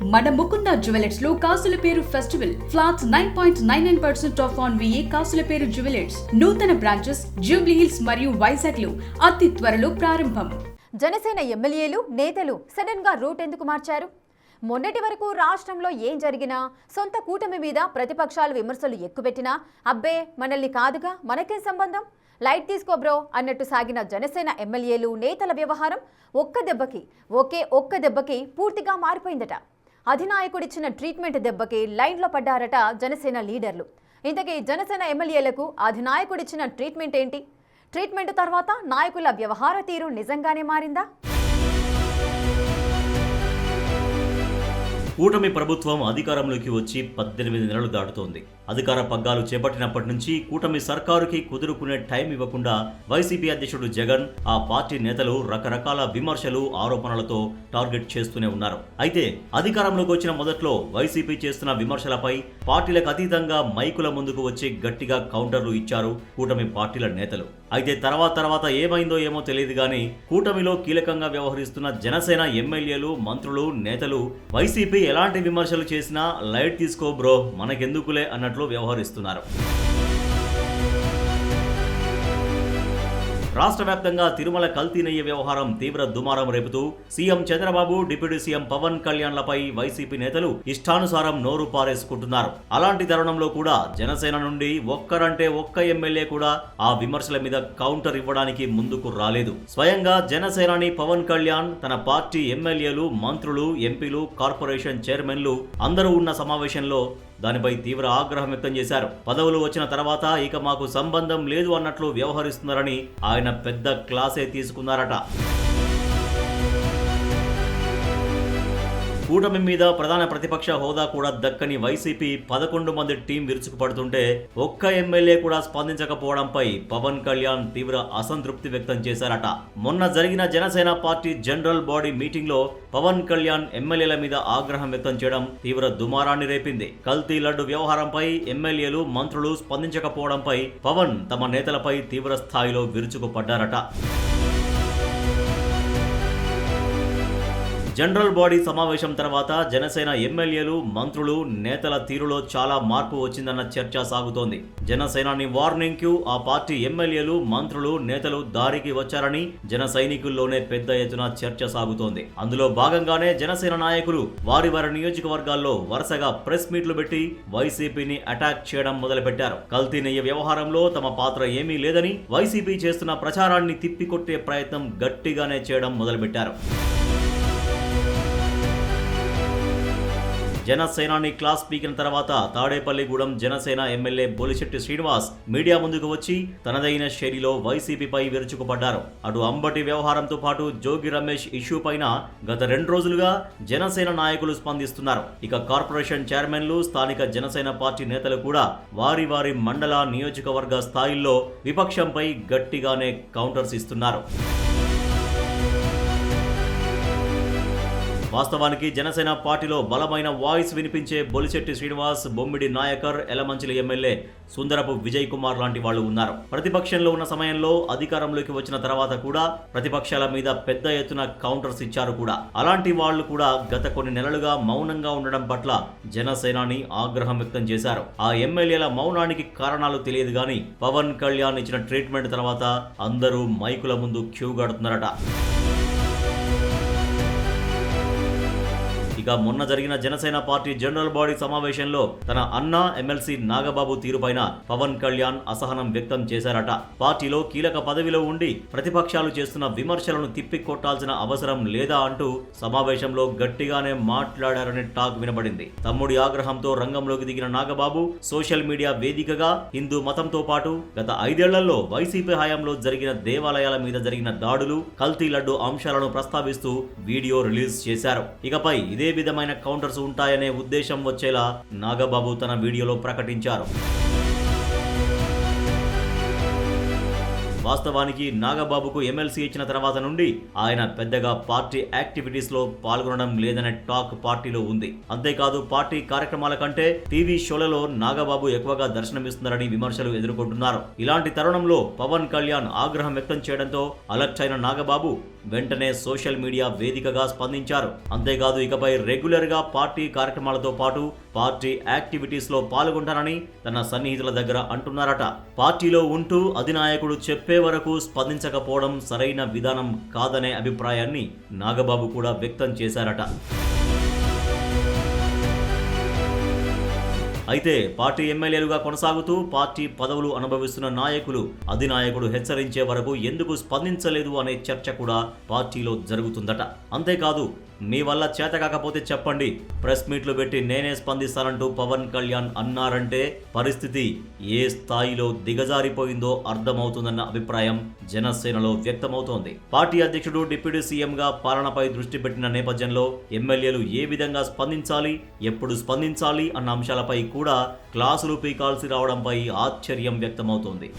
మన ముకుంద జ్యువెలర్స్ లో కాసుల పేరు festival flats 9.99% of on VA కాసుల పేరు జ్యువెలర్స్ నూతన బ్రాంచెస్ జూబ్లీ హిల్స్ మరియు వైజాగ్ లో అతి త్వరలో ప్రారంభం. జనసేన ఎమ్మెల్యేలు నేతలు సడన్ గా రూట్ ఎందుకు మార్చారు? మొన్నటి వరకు రాష్ట్రంలో ఏం జరిగినా సొంత కూటమి మీద ప్రతిపక్షాలు విమర్శలు ఎక్కుపెట్టినా అబ్బే మనల్ని కాదుగా మనకేం సంబంధం, లైట్ తీసుకో బ్రో అన్నట్టు సాగిన జనసేన ఎమ్మెల్యేలు నేతల వ్యవహారం ఒక్క దెబ్బకి పూర్తిగా మారిపోయిందట. అధినాయకుడిచ్చిన ట్రీట్మెంట్ దెబ్బకి లైన్లో పడ్డారట జనసేన లీడర్లు. ఇంతకీ జనసేన ఎమ్మెల్యేలకు అధినాయకుడిచ్చిన ట్రీట్మెంట్ ఏంటి? ట్రీట్మెంట్ తర్వాత నాయకుల వ్యవహార తీరు నిజంగానే మారిందా? కూటమి ప్రభుత్వం అధికారంలోకి వచ్చి 18 నెలలు దాటుతోంది. అధికార పగ్గాలు చేపట్టినప్పటి నుంచి కూటమి సర్కారుకి కుదురుకునే టైం ఇవ్వకుండా వైసీపీ అధ్యక్షుడు జగన్, ఆ పార్టీ నేతలు రకరకాల విమర్శలు, ఆరోపణలతో టార్గెట్ చేస్తూనే ఉన్నారు. అయితే అధికారంలోకి వచ్చిన మొదట్లో వైసీపీ చేస్తున్న విమర్శలపై పార్టీలకు అతీతంగా మైకుల ముందుకు వచ్చి గట్టిగా కౌంటర్లు ఇచ్చారు కూటమి పార్టీల నేతలు. అయితే తర్వాత ఏమైందో ఏమో తెలియదు కానీ కూటమిలో కీలకంగా వ్యవహరిస్తున్న జనసేన ఎమ్మెల్యేలు, మంత్రులు, నేతలు వైసీపీ ఎలాంటి విమర్శలు చేసినా లైట్ తీసుకో బ్రో మనకెందుకులే అన్నట్లు వ్యవహరిస్తున్నారు. రాష్ట్ర వ్యాప్తంగా తిరుమల కల్తీ నెయ్యి వ్యవహారం తీవ్ర దుమారం రేపుతూ CM Chandrababu, deputy CM Pavan కళ్యాణ్లపై వైసీపీ నేతలు ఇష్టానుసారం నోరు పారేసుకుంటున్నారు. అలాంటి తరుణంలో కూడా జనసేన నుండి ఒక్క ఎమ్మెల్యే కూడా ఆ విమర్శల మీద కౌంటర్ ఇవ్వడానికి ముందుకు రాలేదు. స్వయంగా జనసేనాని పవన్ కళ్యాణ్ తన పార్టీ ఎమ్మెల్యేలు, మంత్రులు, ఎంపీలు, కార్పొరేషన్ చైర్మన్లు అందరూ ఉన్న సమావేశంలో దానిపై తీవ్ర ఆగ్రహం వ్యక్తం చేశారు. పదవులు వచ్చిన తర్వాత ఇక మాకు సంబంధం లేదు అన్నట్లు వ్యవహరిస్తున్నారని ఆయన పెద్ద క్లాసే తీసుకున్నారట. కూటమి మీద ప్రధాన ప్రతిపక్ష హోదా కూడా దక్కని వైసీపీ 11 మంది టీం విరుచుకుపడుతుంటే ఒక్క ఎమ్మెల్యే కూడా స్పందించకపోవడంపై పవన్ కళ్యాణ్ తీవ్ర అసంతృప్తి వ్యక్తం చేశారట. మొన్న జరిగిన Janasena party general body meeting లో పవన్ కళ్యాణ్ ఎమ్మెల్యేల మీద ఆగ్రహం వ్యక్తం చేయడం తీవ్ర దుమారాన్ని రేపింది. కల్తీ లడ్డు వ్యవహారంపై ఎమ్మెల్యేలు, మంత్రులు స్పందించకపోవడంపై పవన్ తమ నేతలపై తీవ్ర స్థాయిలో విరుచుకుపడ్డారట. జనరల్ బాడీ సమావేశం తర్వాత జనసేన ఎమ్మెల్యేలు, మంత్రులు, నేతల తీరులో చాలా మార్పు వచ్చిందన్న చర్చ సాగుతోంది. జనసేనాని వార్నింగ్ కు ఆ పార్టీ ఎమ్మెల్యేలు, మంత్రులు, నేతలు దారికి వచ్చారని జన సైనికుల్లోనే పెద్ద ఎత్తున చర్చ సాగుతోంది. అందులో భాగంగానే జనసేన నాయకులు వారి నియోజకవర్గాల్లో వరుసగా ప్రెస్ మీట్లు పెట్టి వైసీపీని అటాక్ చేయడం మొదలుపెట్టారు. కల్తీ నెయ్యి వ్యవహారంలో తమ పాత్ర ఏమీ లేదని వైసీపీ చేస్తున్న ప్రచారాన్ని తిప్పికొట్టే ప్రయత్నం గట్టిగానే చేయడం మొదలుపెట్టారు. జనసేనాని క్లాస్ పీకిన తర్వాత తాడేపల్లిగూడెం జనసేన ఎమ్మెల్యే బొలిశెట్టి శ్రీనివాస్ మీడియా ముందుకు వచ్చి తనదైన శైలిలో వైసీపీపై విరుచుకుపడ్డారు. అటు అంబటి వ్యవహారంతో పాటు జోగి రమేష్ ఇష్యూ పైన గత 2 రోజులుగా జనసేన నాయకులు స్పందిస్తున్నారు. ఇక కార్పొరేషన్ చైర్మన్లు, స్థానిక జనసేన పార్టీ నేతలు కూడా వారి మండల, నియోజకవర్గ స్థాయిల్లో విపక్షంపై గట్టిగానే కౌంటర్స్ ఇస్తున్నారు. వాస్తవానికి జనసేన పార్టీలో బలమైన వాయిస్ వినిపించే బొలిశెట్టి శ్రీనివాస్, బొమ్మిడి నాయకర్, ఎలమంచిలి ఎమ్మెల్యే సుందరపు విజయ్ కుమార్ లాంటి వాళ్ళు ఉన్నారు. ప్రతిపక్షంలో ఉన్న సమయంలో అధికారంలోకి వచ్చిన తర్వాత కూడా ప్రతిపక్షాల మీద పెద్ద ఎత్తున కౌంటర్స్ ఇచ్చారు కూడా. అలాంటి వాళ్ళు కూడా గత కొన్ని నెలలుగా మౌనంగా ఉండడం పట్ల జనసేనాని ఆగ్రహం వ్యక్తం చేశారు. ఆ ఎమ్మెల్యేల మౌనానికి కారణాలు తెలియదు గాని పవన్ కళ్యాణ్ ఇచ్చిన ట్రీట్మెంట్ తర్వాత అందరూ మైకుల ముందు క్యూ కడుతున్నారట. ఇక మొన్న జరిగిన జనసేన పార్టీ జనరల్ బాడీ సమావేశంలో తన అన్న ఎమ్మెల్సీ నాగబాబు తీరుపైన పవన్ కళ్యాణ్ అసహనం వ్యక్తం చేశారట. పార్టీలో కీలక పదవిలో ఉండి ప్రతిపక్షాలు చేస్తున్న విమర్శలను తిప్పికొట్టాల్సిన అవసరం లేదా అంటూ సమావేశంలో గట్టిగానే మాట్లాడారని టాక్ వినబడింది. తమ్ముడి ఆగ్రహంతో రంగంలోకి దిగిన నాగబాబు సోషల్ మీడియా వేదికగా హిందూ మతంతో పాటు గత 5 ఏళ్లలో వైసీపీ హయాంలో జరిగిన దేవాలయాల మీద జరిగిన దాడులు, కల్తీ లడ్డు అంశాలను ప్రస్తావిస్తూ వీడియో రిలీజ్ చేశారు. ఇకపై ఇదే విధమైన కౌంటర్స్ ఉంటాయనే ఉద్దేశం వచ్చేలా నాగబాబు తన వీడియోలో ప్రకటించారు. వాస్తవానికి నాగబాబుకు ఎమ్మెల్సీ ఇచ్చిన తర్వాత నుండి ఆయన పెద్దగా పార్టీ యాక్టివిటీస్ లో పాల్గొనడం లేదనే టాక్ పార్టీలో ఉంది. అంతేకాదు పార్టీ కార్యక్రమాల కంటే టీవీ షోలలో నాగబాబు ఎక్కువగా దర్శనమిస్తున్నారని విమర్శలు ఎదుర్కొంటున్నారు. ఇలాంటి తరుణంలో పవన్ కళ్యాణ్ ఆగ్రహం వ్యక్తం చేయడంతో అలర్ట్ అయిన నాగబాబు వెంటనే సోషల్ మీడియా వేదికగా స్పందించారు. అంతేకాదు ఇకపై రెగ్యులర్ గా పార్టీ కార్యక్రమాలతో పాటు పార్టీ యాక్టివిటీస్ లో పాల్గొంటానని తన సన్నిహితుల దగ్గర అంటున్నారట. పార్టీలో ఉంటూ అధినాయకుడు చెప్పే వరకు స్పందించకపోవడం సరైన విధానం కాదనే అభిప్రాయాన్ని నాగబాబు కూడా వ్యక్తం చేశారట. అయితే పార్టీ ఎమ్మెల్యేలుగా కొనసాగుతూ పార్టీ పదవులు అనుభవిస్తున్న నాయకులు అధినాయకుడు హెచ్చరించే వరకు ఎందుకు స్పందించలేదు అనే చర్చ కూడా పార్టీలో జరుగుతుందట. అంతేకాదు మీ వల్ల చేత కాకపోతే చెప్పండి, ప్రెస్ మీట్లు పెట్టి నేనే స్పందిస్తానంటూ పవన్ కళ్యాణ్ అన్నారంటే పరిస్థితి ఏ స్థాయిలో దిగజారిపోయిందో అర్థమవుతుందన్న అభిప్రాయం జనసేనలో వ్యక్తమవుతోంది. పార్టీ అధ్యక్షుడు డిప్యూటీ సీఎంగా పాలనపై దృష్టి పెట్టిన నేపథ్యంలో ఎమ్మెల్యేలు ఏ విధంగా స్పందించాలి, ఎప్పుడు స్పందించాలి అన్న అంశాలపై కూడా క్లాసులు పీకాల్సి రావడంపై ఆశ్చర్యం వ్యక్తమవుతోంది.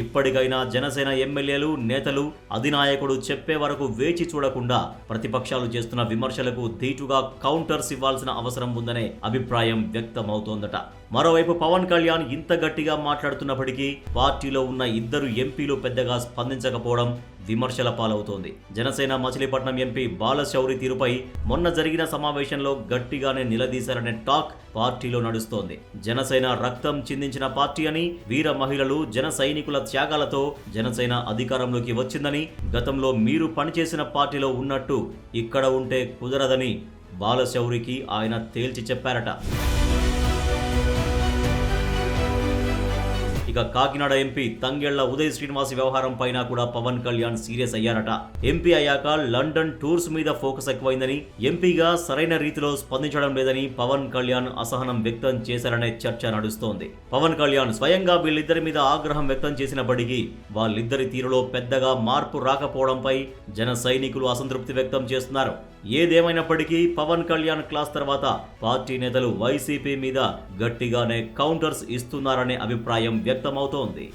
ఇప్పటికైనా జనసేన ఎమ్మెల్యేలు, నేతలు అధినాయకుడు చెప్పే వరకు వేచి చూడకుండా ప్రతిపక్షాలు చేస్తున్న విమర్శలకు ధీటుగా కౌంటర్స్ ఇవ్వాల్సిన అవసరం ఉందనే అభిప్రాయం వ్యక్తమవుతోందట. మరోవైపు పవన్ కళ్యాణ్ ఇంత గట్టిగా మాట్లాడుతున్నప్పటికీ పార్టీలో ఉన్న ఇద్దరు ఎంపీలు పెద్దగా స్పందించకపోవడం విమర్శల పాలవుతోంది. జనసేన మచిలీపట్నం ఎంపీ బాలశౌరి తీరుపై మొన్న జరిగిన సమావేశంలో గట్టిగానే నిలదీశారనే టాక్ పార్టీలో నడుస్తోంది. జనసేన రక్తం చిందించిన పార్టీ అని, వీర మహిళలు, జన సైనికుల త్యాగాలతో జనసేన అధికారంలోకి వచ్చిందని, గతంలో మీరు పనిచేసిన పార్టీలో ఉన్నట్టు ఇక్కడ ఉంటే కుదరదని బాలశౌరికి ఆయన తేల్చి చెప్పారట. ఇక కాకినాడ ఎంపీ తంగెళ్ల ఉదయ్ శ్రీనివాస్ వ్యవహారం పైన కూడా పవన్ కళ్యాణ్ సీరియస్ అయ్యారట. ఎంపీ అయ్యాక లండన్ టూర్స్ మీద ఫోకస్ ఎక్కువైందని, ఎంపీగా సరైన రీతిలో స్పందించడం లేదని పవన్ కళ్యాణ్ అసహనం వ్యక్తం చేశారనే చర్చ నడుస్తోంది. పవన్ కళ్యాణ్ స్వయంగా వీళ్ళిద్దరి మీద ఆగ్రహం వ్యక్తం చేసినప్పటికీ వాళ్ళిద్దరి తీరులో పెద్దగా మార్పు రాకపోవడంపై జన సైనికులు అసంతృప్తి వ్యక్తం చేస్తున్నారు. ఏదేమైనప్పటికీ పవన్ కళ్యాణ్ క్లాస్ తర్వాత పార్టీ నేతలు వైసీపీ మీద గట్టిగానే కౌంటర్స్ ఇస్తున్నారనే అభిప్రాయం వ్యక్తమవుతోంది.